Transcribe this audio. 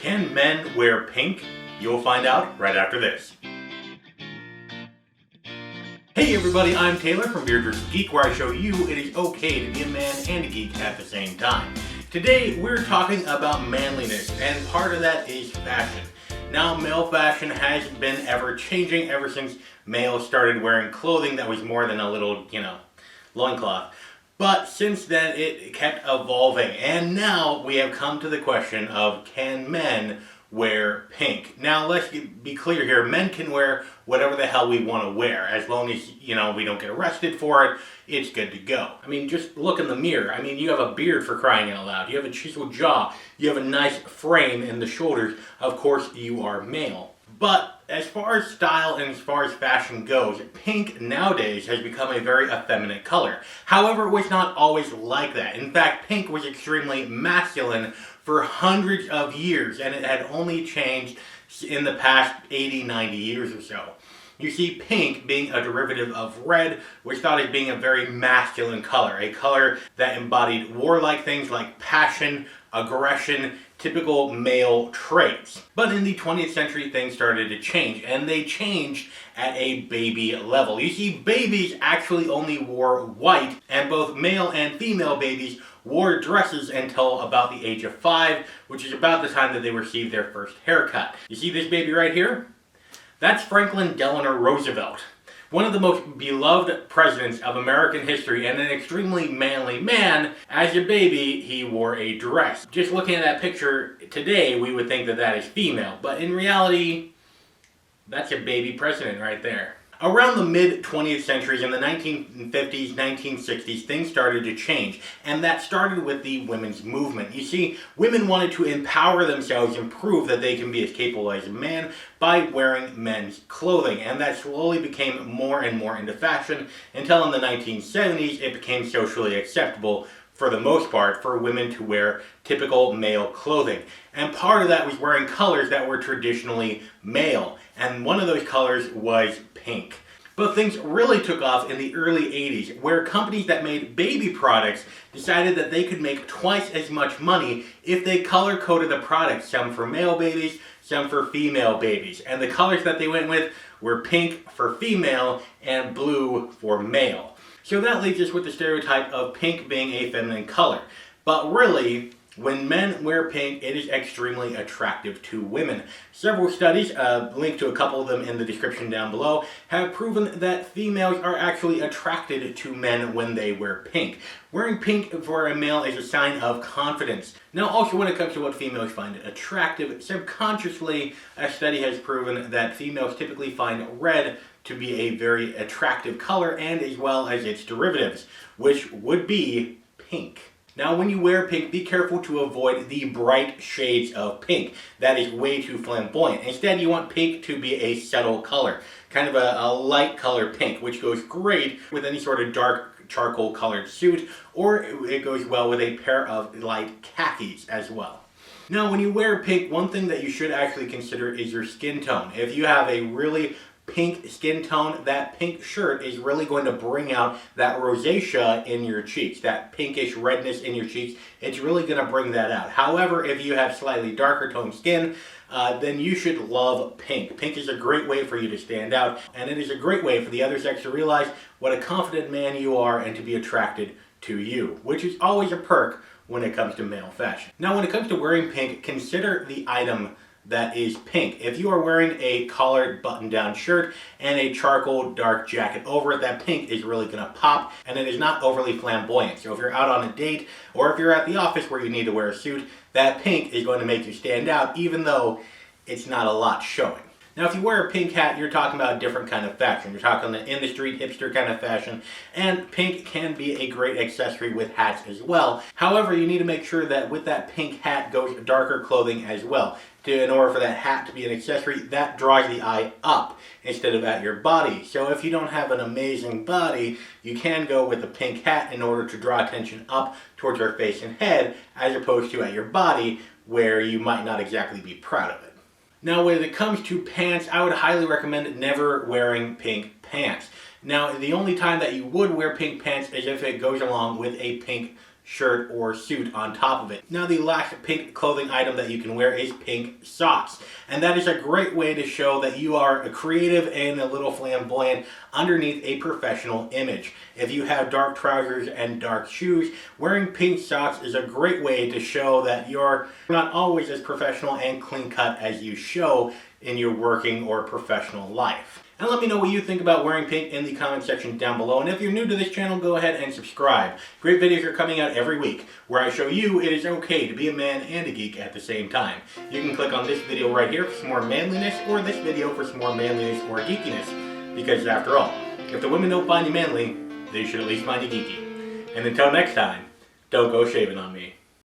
Can men wear pink? You'll find out right after this. Hey everybody, I'm Taylor from Beard vs. Geek, where I show you it is okay to be a man and a geek at the same time. Today we're talking about manliness, and part of that is fashion. Now, male fashion has been ever changing ever since males started wearing clothing that was more than a little, loincloth. But since then it kept evolving, and now we have come to the question of, can men wear pink? Now let's be clear here, men can wear whatever the hell we want to wear, as long as, we don't get arrested for it, it's good to go. I mean, just look in the mirror. I mean, you have a beard, for crying out loud. You have a chiseled jaw. You have a nice frame in the shoulders. Of course, you are male. But as far as style and as far as fashion goes, pink nowadays has become a very effeminate color. However, it was not always like that. In fact, pink was extremely masculine for hundreds of years, and it had only changed in the past 80, 90 years or so. You see, pink, being a derivative of red, was thought as being a very masculine color, a color that embodied warlike things like passion, aggression, typical male traits. But in the 20th century, things started to change, and they changed at a baby level. You see, babies actually only wore white, and both male and female babies wore dresses until about the age of 5, which is about the time that they received their first haircut. You see this baby right here? That's Franklin Delano Roosevelt, one of the most beloved presidents of American history and an extremely manly man. As a baby, he wore a dress. Just looking at that picture today, we would think that that is female, but in reality, that's a baby president right there. Around the mid-20th centuries, in the 1950s, 1960s, things started to change, and that started with the women's movement. You see, women wanted to empower themselves and prove that they can be as capable as a man by wearing men's clothing, and that slowly became more and more into fashion until in the 1970s it became socially acceptable, for the most part, for women to wear typical male clothing. And part of that was wearing colors that were traditionally male, and one of those colors was pink. But things really took off in the early 80s, where companies that made baby products decided that they could make twice as much money if they color-coded the products, some for male babies, some for female babies. And the colors that they went with were pink for female and blue for male. So that leaves us with the stereotype of pink being a feminine color. But really, when men wear pink, it is extremely attractive to women. Several studies, linked to a couple of them in the description down below, have proven that females are actually attracted to men when they wear pink. Wearing pink for a male is a sign of confidence. Now, also when it comes to what females find attractive, subconsciously, a study has proven that females typically find red to be a very attractive color, and as well as its derivatives, which would be pink. Now, when you wear pink, be careful to avoid the bright shades of pink. That is way too flamboyant. Instead, you want pink to be a subtle color, kind of a light color pink, which goes great with any sort of dark charcoal colored suit, or it goes well with a pair of light khakis as well. Now, when you wear pink, one thing that you should actually consider is your skin tone. If you have a really pink skin tone, that pink shirt is really going to bring out that rosacea in your cheeks, that pinkish redness in your cheeks. It's really going to bring that out. However, if you have slightly darker toned skin, then you should love pink. Pink is a great way for you to stand out, and it is a great way for the other sex to realize what a confident man you are and to be attracted to you, which is always a perk when it comes to male fashion. Now, when it comes to wearing pink, consider the item that is pink. If you are wearing a collared button-down shirt and a charcoal dark jacket over it, that pink is really going to pop, and it is not overly flamboyant. So if you're out on a date, or if you're at the office where you need to wear a suit, that pink is going to make you stand out, even though it's not a lot showing. Now, if you wear a pink hat, you're talking about a different kind of fashion. You're talking the in-the-street hipster kind of fashion, and pink can be a great accessory with hats as well. However, you need to make sure that with that pink hat goes darker clothing as well. In order for that hat to be an accessory, that draws the eye up instead of at your body. So if you don't have an amazing body, you can go with a pink hat in order to draw attention up towards your face and head, as opposed to at your body, where you might not exactly be proud of it. Now, when it comes to pants, I would highly recommend never wearing pink pants. Now, the only time that you would wear pink pants is if it goes along with a pink shirt or suit on top of it. Now the last pink clothing item that you can wear is pink socks. And that is a great way to show that you are a creative and a little flamboyant underneath a professional image. If you have dark trousers and dark shoes, wearing pink socks is a great way to show that you're not always as professional and clean cut as you show in your working or professional life. And let me know what you think about wearing pink in the comment section down below. And if you're new to this channel, go ahead and subscribe. Great videos are coming out every week where I show you it is okay to be a man and a geek at the same time. You can click on this video right here for some more manliness, or this video for some more manliness or geekiness. Because after all, if the women don't find you manly, they should at least find you geeky. And until next time, don't go shaving on me.